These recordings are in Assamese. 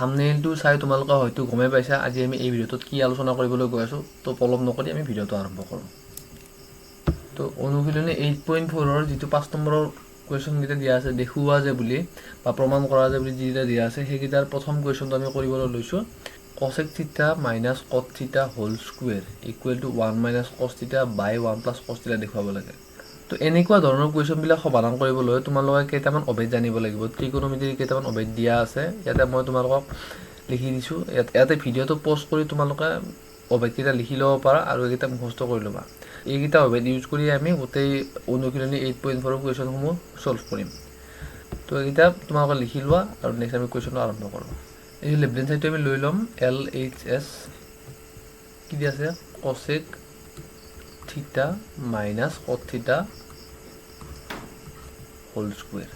থাম্বনেইলটো চাই তোমালোকে হয়তো গমে পাইছা আজি আমি এই ভিডিঅ'টোত কি আলোচনা কৰিবলৈ গৈ আছোঁ। তো পলম নকৰি আমি ভিডিঅ'টো আৰম্ভ কৰোঁ। তো অনুশীলনী 8.4 যিটো 5 নম্বৰৰ কুৱেশ্যনকেইটা দিয়া আছে দেখুওৱা যে বুলি বা প্ৰমাণ কৰা যে বুলি যিকেইটা দিয়া আছে সেইকেইটাৰ প্ৰথম কুৱেশ্যনটো আমি কৰিবলৈ লৈছোঁ। cosec theta minus cot theta whole square equal to 1 minus cos theta by 1 plus cos থিটা দেখুৱাব লাগে। তো এনেকুৱা ধৰণৰ কুৱেশ্যনবিলাক সমাধান কৰিবলৈ তোমালোকে কেইটামান অভেদ জানিব লাগিব। ত্ৰিকোণমিতিৰ কেইটামান অভেদ দিয়া আছে, ইয়াতে মই তোমালোকক লিখি দিছোঁ। ইয়াতে ভিডিঅ'টো প'ষ্ট কৰি তোমালোকে অভেদকেইটা লিখি ল'ব পাৰা আৰু এইকেইটা মুখস্থ কৰি ল'বা। এইকেইটা অভেদ ইউজ কৰি আমি গোটেই অনুশীলনী 8.4 কুৱেশ্যনসমূহ চল্ভ কৰিম। তো এইকেইটা তোমালোকে লিখি লোৱা আৰু নেক্সট আমি কুৱেশ্যনটো আৰম্ভ কৰোঁ। এই লেফ্ট হেণ্ড চাইডটো আমি লৈ ল'ম LHS কি দিয়া আছে cosec theta minus cot theta whole square.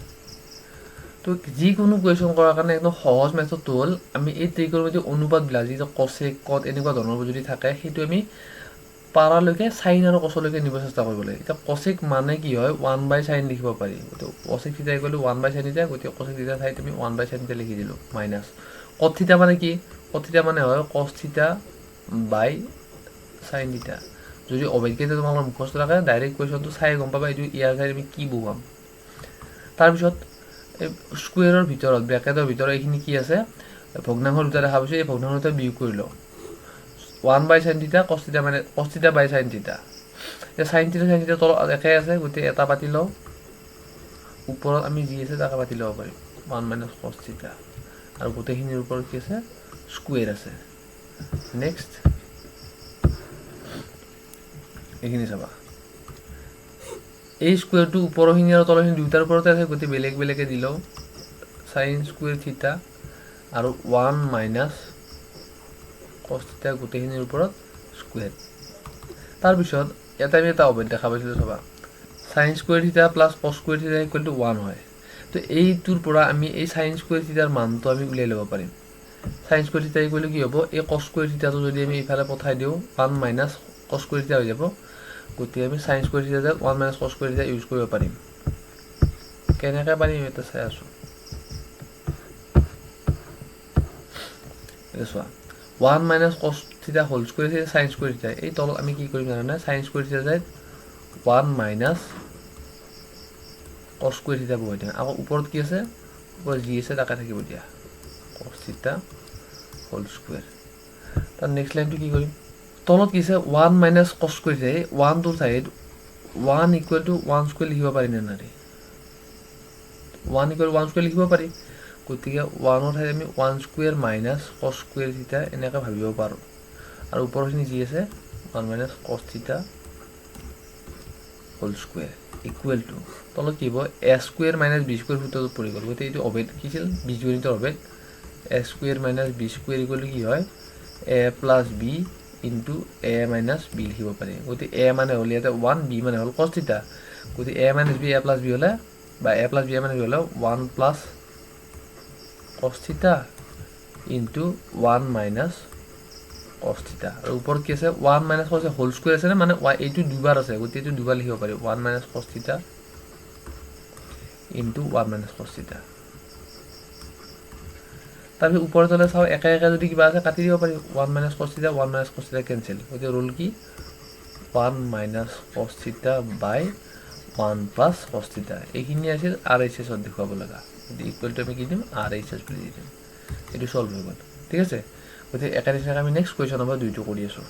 তো যিকোনো কুৱেশ্যন কৰাৰ কাৰণে একদম সহজ মেথডটো হ'ল আমি এই ত্ৰিকোণমিতিৰ অনুপাতবিলাক যিটো cosec cot এনেকুৱা ধৰণৰ যদি থাকে সেইটো আমি পাৰালৈকে সাইন আৰু কচলৈকে নিব চেষ্টা কৰিব লাগে। এতিয়া cosec মানে কি হয় 1/sin লিখিব পাৰি। তো cosec থিটা ইকুৱেল টু 1/sin থিটা, গতিকে cosec থিটা ঠাইত আমি 1/sin থিটা লিখি দিলোঁ মাইনাছ cot থিটা মানে কি cot থিটা মানে হয় cos থিটা বাই sin থিটা। যদি অভেদকেইটা তোমালোকৰ মুখস্থ থাকে ডাইৰেক্ট কুৱেশ্যনটো চাই গম পাবা এইটো ইয়াৰ ঠাইত আমি কি বহুৱাম। তাৰপিছত এই স্কুৱেৰৰ ভিতৰত ব্ৰেকেটৰ ভিতৰত এইখিনি কি আছে ভগ্নাংশ দুটা দেখা পাইছোঁ, এই ভগ্নাংশ দুটা বিয়োগ কৰি লওঁ। 1/sin থিটা cos থিটা মানে cos থিটা বাই sin থিটা। এতিয়া sin থিটা তলত একে আছে, গতিকে এটা পাতি লওঁ, ওপৰত আমি যি আছে তাকে পাতি ল'ব পাৰিম 1 মাইনাছ cos থিটা আৰু গোটেইখিনিৰ ওপৰত কি আছে স্কুৱেৰ আছে। নেক্সট এইখিনি চাবা এই স্কুৱেৰটো ওপৰখিনি আৰু তলখিনি দুয়োটাৰ ওপৰতে আছে, গতিকে বেলেগ বেলেগে দিলেও sin স্কুৱেৰ থিটা আৰু 1 মাইনাছ cos থিটা গোটেইখিনিৰ ওপৰত স্কুৱেৰ। তাৰপিছত ইয়াতে আমি এটা অভেদ দেখা পাইছিলোঁ চাবা sin স্কুৱেৰ থিটা প্লাছ cos স্কুৱেৰ থিটা ইকুৱেল টু 1 হয়। তো এইটোৰ পৰা আমি এই sin স্কুৱেৰ থিটাৰ মানটো আমি উলিয়াই ল'ব পাৰিম। sin স্কুৱেৰ থিটা ইকুৱেল টু কি হ'ব এই cos স্কুৱেৰ থিটাটো যদি আমি ইফালে পঠাই দিওঁ 1 মাইনাছ cos স্কুৱেৰ থিটা হৈ যাব, গতিকে আমি sin স্কুৱেৰ থিটা 1 মাইনাছ cos স্কুৱেৰ থিটা ইউজ কৰিব পাৰিম। কেনেকৈ পাৰিম এটা চাই আছোঁ। এটা চোৱা 1 minus cos theta whole square থিটা sin স্কুৱেৰ থিটা, এই তলত আমি কি কৰিম জানানে sin স্কুৱেৰ থিটা যায় 1 মাইনাছ cos স্কুৱেৰ থিটা বহাই দিম। আকৌ ওপৰত কি আছে ওপৰত যি আছে তাকে থাকিব দিয়া cos থিটা হোল স্কুৱেৰ। তাৰ নেক্সট লাইনটো কি কৰিম তলত কি আছে 1 মাইনাছ cos স্কুৱেৰ থিটা, 1টোৰ ঠাইত 1 ইকুৱেল টু 1 স্কুৱেৰ লিখিব পাৰি নে নোৱাৰি? 1 ইকুৱেল 1 স্কুৱেৰ লিখিব পাৰি, গতিকে 1ৰ ঠাইত আমি 1 স্কুৱেৰ মাইনাছ cos স্কুৱেৰ থিটা এনেকৈ ভাবিব পাৰোঁ। আৰু ওপৰখিনি যি আছে 1 minus cos theta whole square equal to তলত কি হ'ব a square minus b square সূত্ৰটোত পৰি গ'ল। গতিকে এইটো অভেদ কি আছিল বীজগণিতৰ অভেদ a square minus b square equal two কি হয় a plus b into a minus b লিখিব পাৰি। গতিকে a মানে হ'ল ইয়াতে 1, b মানে হ'ল cos থিটা, গতিকে a minus b a plus b হ'লে বা a plus b a minus b হ'লে 1 প্লাছ cos থিটা ইনটু 1 মাইনাছ cos থিটা। আৰু ওপৰত কি আছে 1 মাইনাছ cos হোল স্কুৱেৰ আছে নে মানে এইটো দুবাৰ আছে, গতিকে এইটো দুবাৰ লিখিব পাৰি 1 মাইনাছ cos থিটা ইনটু 1 মাইনাছ cos থিটা। তাৰপিছত ওপৰত হ'লে চাওঁ একে একে যদি কিবা আছে কাটি দিব পাৰি 1 মাইনাছ cos থিটা 1 মাইনাছ cos থিটা কেঞ্চেল, গতিকে ৰুল কি 1 মাইনাছ cos থিটা বাই 1 প্লাছ cos থিটা। এইখিনি আছিল RHSত দেখুৱাব লগা, গতিকে ইকুৱেলটো আমি কি দিম RHS বুলি দি দিম। এইটো চল্ভ হৈ গ'ল, ঠিক আছে। গতিকে একে নিচিনাকৈ আমি নেক্সট কুৱেশ্যন নম্বৰ 2টো কৰি আছোঁ।